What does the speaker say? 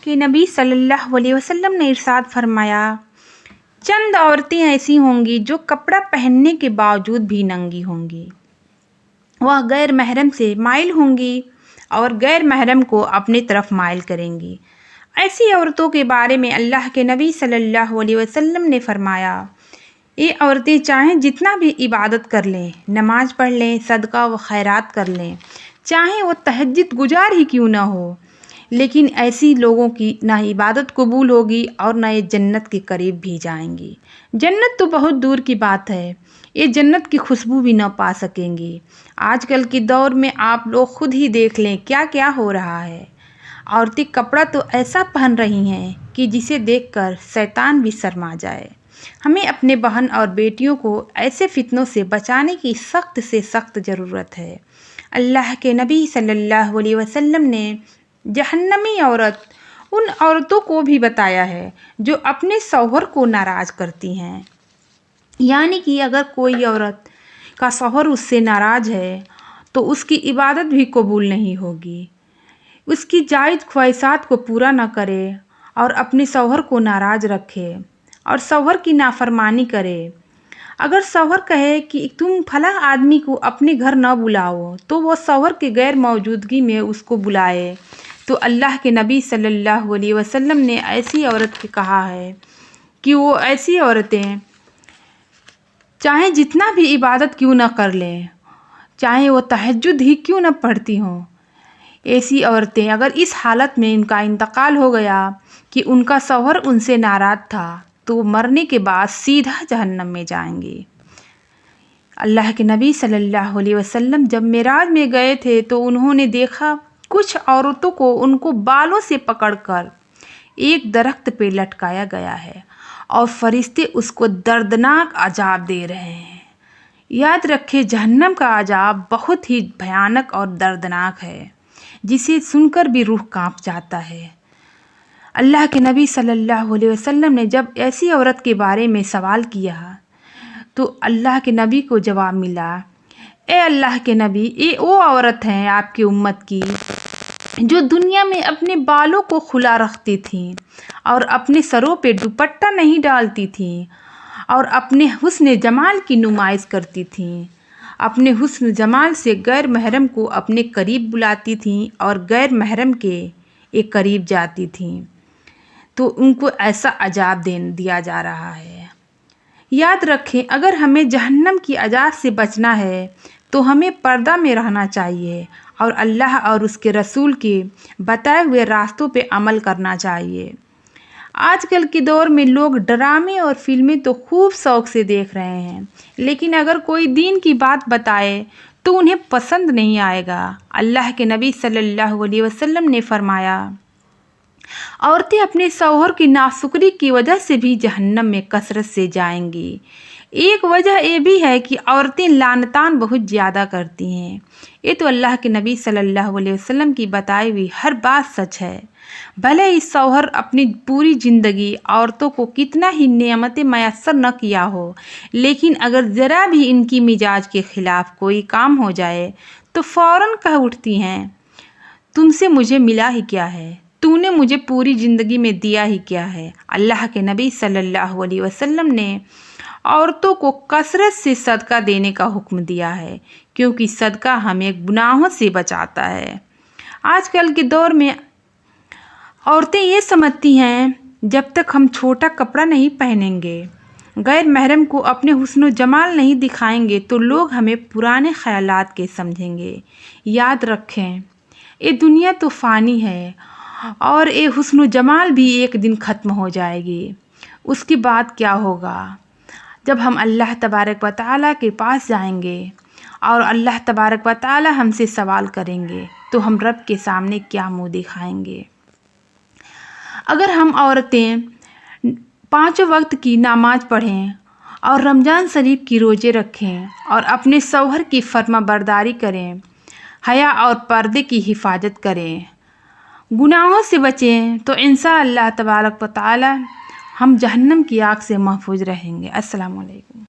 کے نبی صلی اللہ علیہ وسلم نے ارشاد فرمایا، چند عورتیں ایسی ہوں گی جو کپڑا پہننے کے باوجود بھی ننگی ہوں گی۔ وہ غیر محرم سے مائل ہوں گی اور غیر محرم کو اپنی طرف مائل کریں گی۔ ایسی عورتوں کے بارے میں اللہ کے نبی صلی اللہ علیہ وسلم نے فرمایا، یہ عورتیں چاہیں جتنا بھی عبادت کر لیں، نماز پڑھ لیں، صدقہ و خیرات کر لیں، چاہیں وہ تہجد گزار ہی کیوں نہ ہو، لیکن ایسی لوگوں کی نہ عبادت قبول ہوگی اور نہ یہ جنت کے قریب بھی جائیں گی۔ جنت تو بہت دور کی بات ہے، یہ جنت کی خوشبو بھی نہ پا سکیں گی۔ آج کل کے دور میں آپ لوگ خود ہی دیکھ لیں کیا کیا ہو رہا ہے۔ عورتیں کپڑا تو ایسا پہن رہی ہیں کہ جسے دیکھ کر شیطان بھی شرما جائے۔ ہمیں اپنے بہن اور بیٹیوں کو ایسے فتنوں سے بچانے کی سخت سے سخت ضرورت ہے۔ اللہ کے نبی صلی اللہ علیہ وسلم نے جہنمی عورت ان عورتوں کو بھی بتایا ہے جو اپنے شوہر کو ناراض کرتی ہیں، یعنی کہ اگر کوئی عورت کا شوہر اس سے ناراض ہے تو اس کی عبادت بھی قبول نہیں ہوگی، اس کی جائز خواہشات کو پورا نہ کرے اور اپنے شوہر کو ناراض رکھے اور شوہر کی نافرمانی کرے۔ اگر شوہر کہے کہ تم فلاں آدمی کو اپنے گھر نہ بلاؤ تو وہ شوہر کے غیر موجودگی میں اس کو بلائے، تو اللہ کے نبی صلی اللہ علیہ وسلم نے ایسی عورت کو کہا ہے کہ وہ ایسی عورتیں چاہے جتنا بھی عبادت کیوں نہ کر لیں، چاہے وہ تہجد ہی کیوں نہ پڑھتی ہوں، ایسی عورتیں اگر اس حالت میں ان کا انتقال ہو گیا کہ ان کا شوہر ان سے ناراض تھا تو وہ مرنے کے بعد سیدھا جہنم میں جائیں گے۔ اللہ کے نبی صلی اللہ علیہ وسلم جب معراج میں گئے تھے تو انہوں نے دیکھا کچھ عورتوں کو ان کو بالوں سے پکڑ کر ایک درخت پہ لٹکایا گیا ہے اور فرشتے اس کو دردناک عذاب دے رہے ہیں۔ یاد رکھیں، جہنم کا عذاب بہت ہی بھیانک اور دردناک ہے، جسے سن کر بھی روح کانپ جاتا ہے۔ اللہ کے نبی صلی اللہ علیہ وسلم نے جب ایسی عورت کے بارے میں سوال کیا تو اللہ کے نبی کو جواب ملا، اے اللہ کے نبی، یہ وہ عورت ہیں آپ کی امت کی جو دنیا میں اپنے بالوں کو کھلا رکھتی تھیں اور اپنے سروں پہ دوپٹہ نہیں ڈالتی تھیں اور اپنے حسن جمال کی نمائش کرتی تھیں، اپنے حسن جمال سے غیر محرم کو اپنے قریب بلاتی تھیں اور غیر محرم کے قریب جاتی تھیں، تو ان کو ایسا عذاب دیا جا رہا ہے۔ یاد رکھیں، اگر ہمیں جہنم کی عذاب سے بچنا ہے تو ہمیں پردہ میں رہنا چاہیے اور اللہ اور اس کے رسول کے بتائے ہوئے راستوں پہ عمل کرنا چاہیے۔ آج کل کے دور میں لوگ ڈرامے اور فلمیں تو خوب شوق سے دیکھ رہے ہیں، لیکن اگر کوئی دین کی بات بتائے تو انہیں پسند نہیں آئے گا۔ اللہ کے نبی صلی اللہ علیہ وسلم نے فرمایا، عورتیں اپنے شوہر کی ناشکری کی وجہ سے بھی جہنم میں کثرت سے جائیں گی۔ ایک وجہ یہ بھی ہے کہ عورتیں لعنتان بہت زیادہ کرتی ہیں۔ یہ تو اللہ کے نبی صلی اللہ علیہ وسلم کی بتائی ہوئی ہر بات سچ ہے۔ بھلے ہی شوہر اپنی پوری زندگی عورتوں کو کتنا ہی نعمتیں میسر نہ کیا ہو، لیکن اگر ذرا بھی ان کی مزاج کے خلاف کوئی کام ہو جائے تو فوراً کہہ اٹھتی ہیں، تم سے مجھے ملا ہی کیا ہے، تو نے مجھے پوری زندگی میں دیا ہی کیا ہے۔ اللہ کے نبی صلی اللہ علیہ وسلم نے عورتوں کو کثرت سے صدقہ دینے کا حکم دیا ہے، کیونکہ صدقہ ہمیں گناہوں سے بچاتا ہے۔ آج کل کے دور میں عورتیں یہ سمجھتی ہیں جب تک ہم چھوٹا کپڑا نہیں پہنیں گے، غیر محرم کو اپنے حسن و جمال نہیں دکھائیں گے تو لوگ ہمیں پرانے خیالات کے سمجھیں گے۔ یاد رکھیں، یہ دنیا تو فانی ہے اور یہ حسن و جمال بھی ایک دن ختم ہو جائے گی۔ اس کے بعد کیا ہوگا؟ جب ہم اللہ تبارک و تعالیٰ کے پاس جائیں گے اور اللہ تبارک و تعالیٰ ہم سے سوال کریں گے تو ہم رب کے سامنے کیا منہ دکھائیں گے؟ اگر ہم عورتیں 5 وقت کی نماز پڑھیں اور رمضان شریف کی روزے رکھیں اور اپنے شوہر کی فرما برداری کریں، حیا اور پردے کی حفاظت کریں، گناہوں سے بچیں، تو انشاءاللہ تبارک و تعالی ہم جہنم کی آگ سے محفوظ رہیں گے۔ السلام علیکم۔